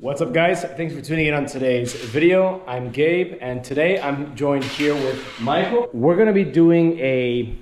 What's up guys? Thanks for tuning in on today's video. I'm Gabe and today I'm joined here with Michael. We're gonna be doing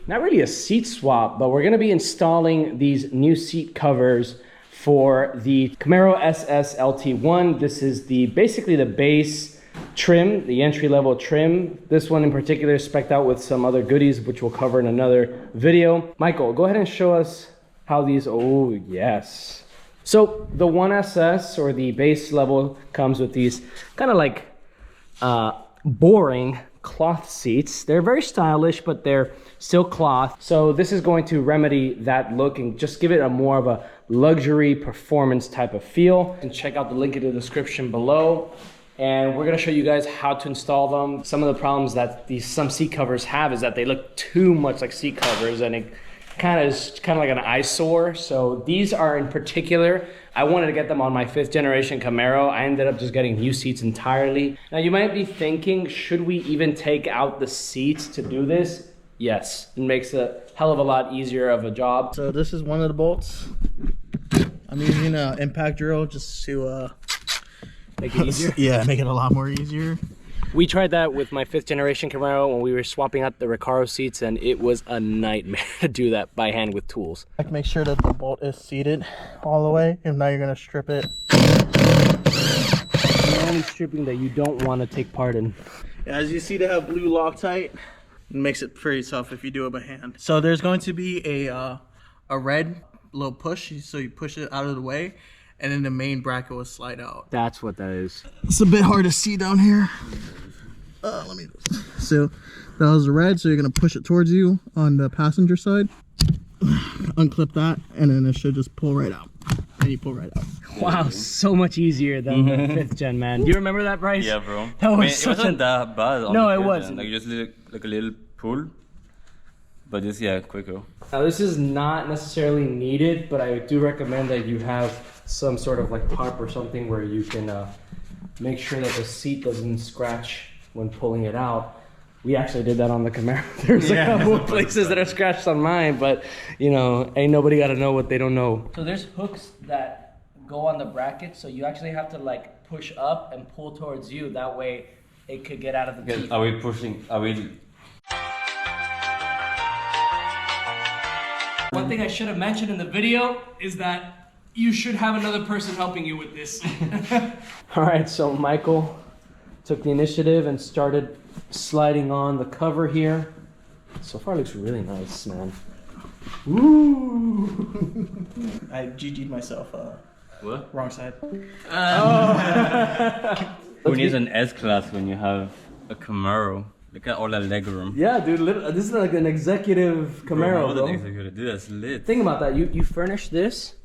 not really a seat swap, but we're gonna be installing these new seat covers for the Camaro SS LT1. This is basically the base trim, the entry-level trim. This one in particular is spec'd out with some other goodies, which we'll cover in another video. Michael, go ahead and show us how these, oh yes. So the 1SS or the base level comes with these kind of like boring cloth seats. They're very stylish, but they're still cloth. So this is going to remedy that look and just give it a more of a luxury performance type of feel. And check out the link in the description below. And we're gonna show you guys how to install them. Some of the problems that some seat covers have is that they look too much like seat covers and it is kind of like an eyesore. So these are in particular, I wanted to get them on my 5th generation Camaro. I ended up just getting new seats entirely. Now you might be thinking, should we even take out the seats to do this? Yes, it makes a hell of a lot easier of a job. So this is one of the bolts. I'm using an impact drill just to Make it easier? Yeah, make it a lot more easier. We tried that with my 5th generation Camaro when we were swapping out the Recaro seats, and it was a nightmare to do that by hand with tools. I can make sure that the bolt is seated all the way, and now you're gonna strip it. The only stripping that you don't want to take part in. As you see, they have blue Loctite. It makes it pretty tough if you do it by hand. So there's going to be a red little push, so you push it out of the way, and then the main bracket will slide out. That's what that is. It's a bit hard to see down here. So that was the red, so you're gonna push it towards you on the passenger side. Unclip that, and then it should just pull right out. And you pull right out. Wow, so much easier than the 5th gen, man. Do you remember that, Bryce? Yeah, bro. That was it wasn't that bad. No, it wasn't. Like just like a little pull, but just quicker. Now this is not necessarily needed, but I do recommend that you have some sort of like tarp or something where you can make sure that the seat doesn't scratch when pulling it out. We actually did that on the Camaro. There's a couple of places that are scratched on mine, but you know, ain't nobody got to know what they don't know. So there's hooks that go on the bracket, so you actually have to like push up and pull towards you. That way it could get out of the teeth. Are we pushing? Are we? One thing I should have mentioned in the video is that you should have another person helping you with this. All right, so Michael took the initiative and started sliding on the cover here. So far it looks really nice, man. Ooh! I GG'd myself. What? Wrong side. Who needs an S-Class when you have a Camaro? Look at all that legroom. Yeah, dude, this is like an executive Camaro, bro. Dude, that's lit. Think about that. You furnish this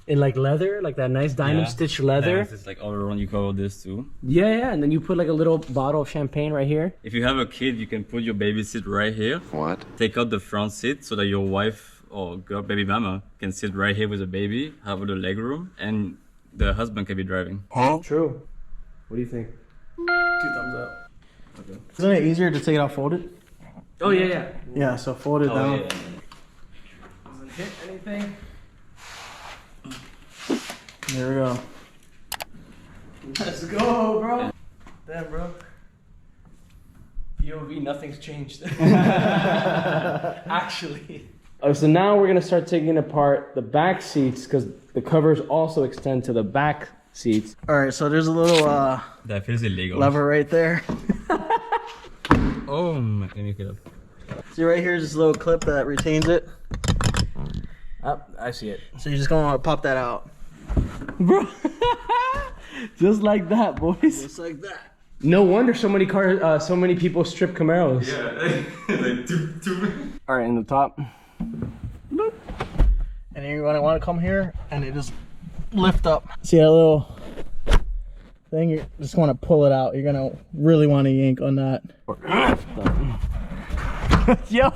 in like leather, like that nice diamond stitch leather. It's like all around. You cover this too. Yeah, and then you put like a little bottle of champagne right here. If you have a kid, you can put your baby seat right here. What? Take out the front seat so that your wife or girl, baby mama, can sit right here with the baby, have a little leg room, and the husband can be driving. Huh? True. What do you think? 2 thumbs up. Okay. Isn't it easier to take it out folded? Oh yeah. Yeah, so fold it down. Yeah. Doesn't hit anything. There we go. Let's go, bro. Damn, bro. POV, nothing's changed. Actually. So now we're gonna start taking apart the back seats because the covers also extend to the back seats. All right, so there's a little That feels illegal. lever right there. Oh my, let me get up. See right here is this little clip that retains it. Oh, I see it. So you're just gonna pop that out. Bro, just like that, boys. Just like that. No wonder so many so many people strip Camaros. Yeah, like All right, in the top. And then you're gonna want to come here and it just lift up. See that little thing? You just want to pull it out. You're gonna really want to yank on that. Yo.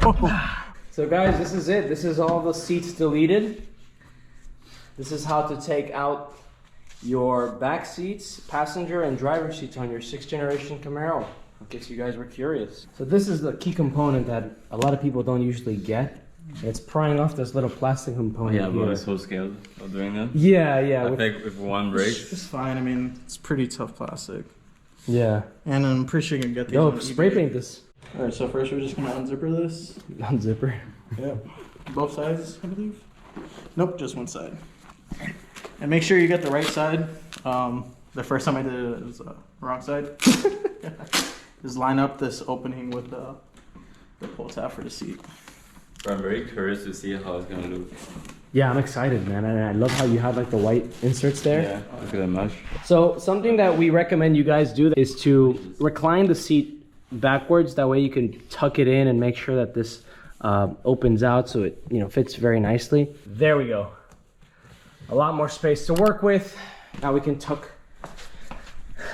So guys, this is it. This is all the seats deleted. This is how to take out your back seats, passenger and driver seats on your 6th generation Camaro, in case you guys were curious. So this is the key component that a lot of people don't usually get. It's prying off this little plastic component. Yeah, but here. I'm so scared of doing that. Yeah. I think if one breaks. It's fine. I mean, it's pretty tough plastic. Yeah. And I'm pretty sure you can get these. Yo, on spray eBay. paint this. All right, so first we're just gonna unzipper this. Unzipper. Yep. Both sides, I believe. Nope, just one side. And make sure you get the right side. The first time I did it was the wrong side. Just line up this opening with the pull tab for the seat. I'm very curious to see how it's gonna look. Yeah, I'm excited, man. And I love how you have like the white inserts there. Yeah, look at that mesh. So something that we recommend you guys do is to recline the seat backwards. That way you can tuck it in and make sure that this opens out so it fits very nicely. There we go. A lot more space to work with. Now we can tuck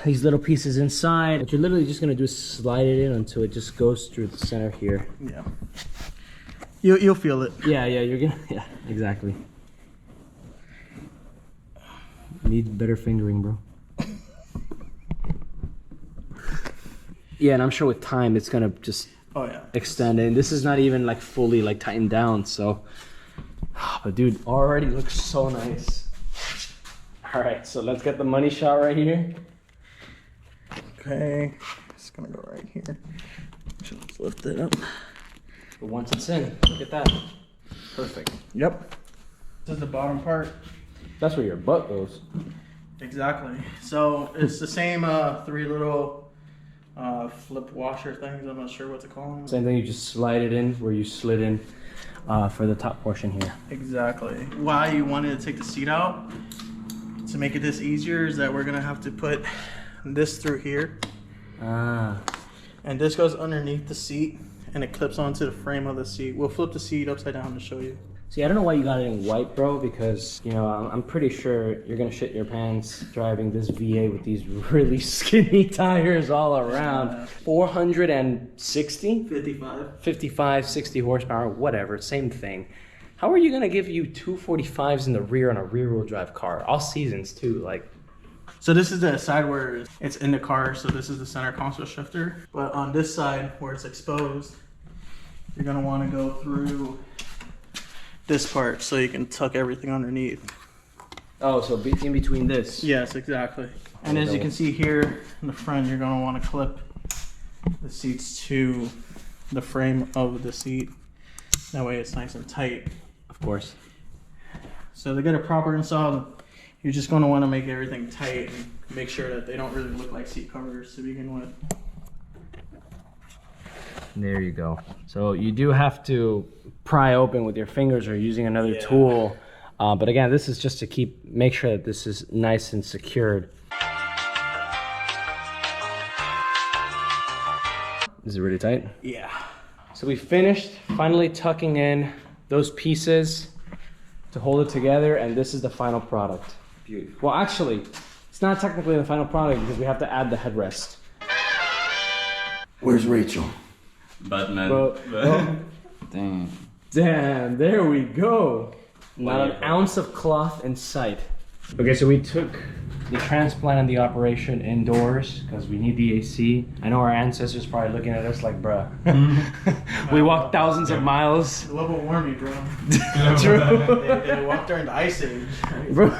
these little pieces inside. What you're literally just gonna do is slide it in until it just goes through the center here. Yeah. You'll feel it. Yeah, you're gonna, yeah, exactly. Need better fingering, bro. Yeah, and I'm sure with time it's gonna just extend, and this is not even like fully like tightened down, so. But dude, already looks so nice. All right, so let's get the money shot right here. Okay, it's gonna go right here. Just lift it up. But once it's in, look at that. Perfect. Yep. This is the bottom part. That's where your butt goes. Exactly. So it's the same 3 little flip washer things. I'm not sure what to call them. Same thing, you just slide it in where you slid in for the top portion here. Exactly. Why you wanted to take the seat out, to make it this easier, is that we're gonna have to put this through here. And this goes underneath the seat and it clips onto the frame of the seat. We'll flip the seat upside down to show you. See, I don't know why you got it in white, bro, because, I'm pretty sure you're gonna shit your pants driving this V8 with these really skinny tires all around. 460? 55, 60 horsepower, whatever, same thing. How are you gonna give you 245s in the rear on a rear-wheel drive car? All seasons, too, like. So this is the side where it's in the car, so this is the center console shifter. But on this side, where it's exposed, you're gonna wanna go through this part so you can tuck everything underneath. Oh, so in between this. Yes, exactly. And as you can see here in the front, you're gonna wanna clip the seats to the frame of the seat. That way it's nice and tight. Of course. So to get a proper install, you're just gonna wanna make everything tight and make sure that they don't really look like seat covers to begin with. There you go. So you do have to pry open with your fingers or using another tool. But again, this is just to make sure that this is nice and secured. Is it really tight? Yeah. So we finished finally tucking in those pieces to hold it together, and this is the final product. Beautiful. Well, actually, it's not technically the final product because we have to add the headrest. Where's Rachel? Batman. Oh, damn, there we go. Not an ounce of cloth in sight. Okay, so we took the transplant and the operation indoors because we need the AC. I know our ancestors probably looking at us like, bruh. We walked thousands of miles. Global warming, bro. True. They walked during the ice age. Bro,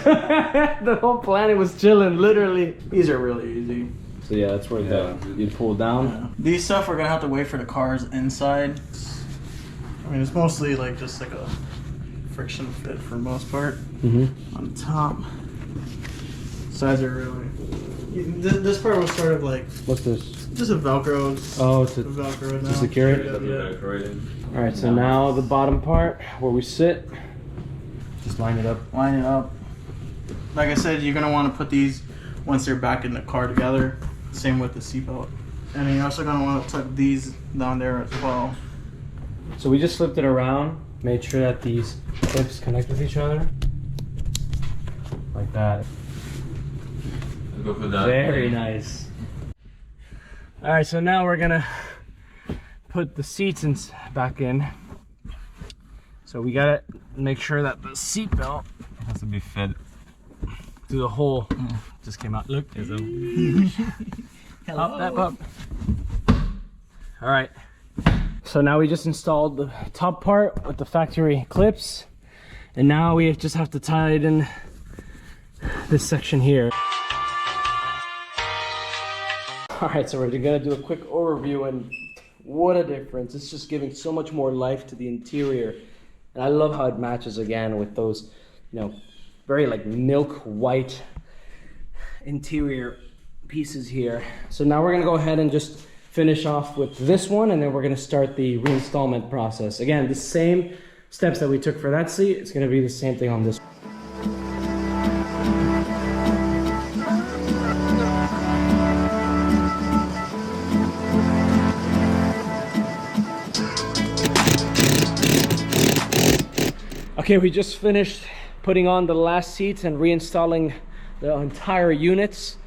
the whole planet was chilling, literally. These are really easy. So yeah, that's where you pull down. Yeah. These stuff we're gonna have to wait for the cars inside. I mean, it's mostly like just like a friction fit for the most part. On top. Sides are really. This part was sort of like. What's this? Just a Velcro. Oh, Velcro now. to secure it? Yeah. Alright, so now the bottom part where we sit, just line it up. Line it up. Like I said, you're gonna want to put these once they're back in the car together. Same with the seatbelt. And then you're also gonna want to tuck these down there as well. So we just flipped it around, made sure that these clips connect with each other. Like that. Go for that. Very nice. Alright, so now we're gonna put the seats back in. So we gotta make sure that the seatbelt has to be fed through the hole. Just came out. Look. Pop that pup. Alright. So now we just installed the top part with the factory clips, and now we just have to tighten this section here. All right, so we're gonna do a quick overview, and what a difference. It's just giving so much more life to the interior. And I love how it matches again with those, you know, very like milk white interior pieces here. So now we're gonna go ahead and just finish off with this one, and then we're gonna start the reinstallment process. Again, the same steps that we took for that seat, it's gonna be the same thing on this. Okay, we just finished putting on the last seats and reinstalling the entire units.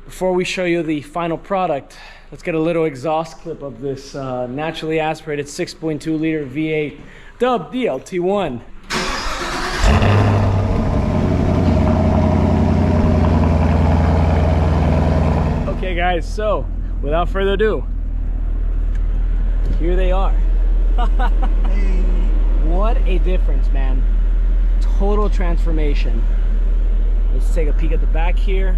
Before we show you the final product, let's get a little exhaust clip of this naturally aspirated 6.2 liter V8 dubbed DLT1. Okay guys, so without further ado, here they are. What a difference, man. Total transformation. Let's take a peek at the back here.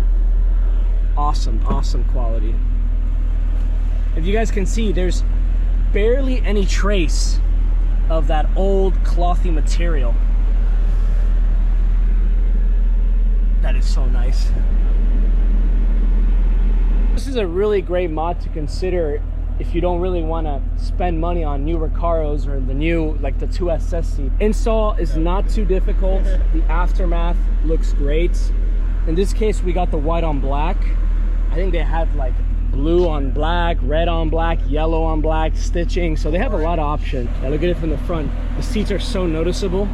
Awesome, awesome quality. If you guys can see, there's barely any trace of that old clothy material. That is so nice. This is a really great mod to consider if you don't really want to spend money on new Recaros or the new, like the 2SS seat. Install is not too difficult. The aftermath looks great. In this case, we got the white on black. I think they have like blue on black, red on black, yellow on black, stitching. So they have a lot of options. Yeah, look at it from the front. The seats are so noticeable.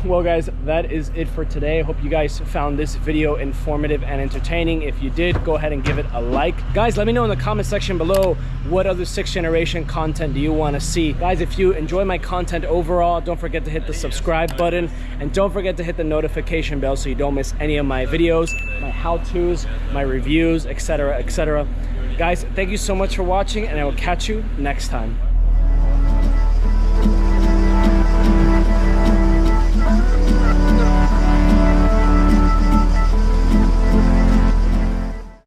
Well guys, that is it for today. I hope you guys found this video informative and entertaining. If you did, go ahead and give it a like. Guys, let me know in the comment section below what other 6th generation content do you want to see. Guys, if you enjoy my content overall, don't forget to hit the subscribe button, and don't forget to hit the notification bell so you don't miss any of my videos, my how-tos, my reviews, etc, etc. Guys, thank you so much for watching, and I will catch you next time.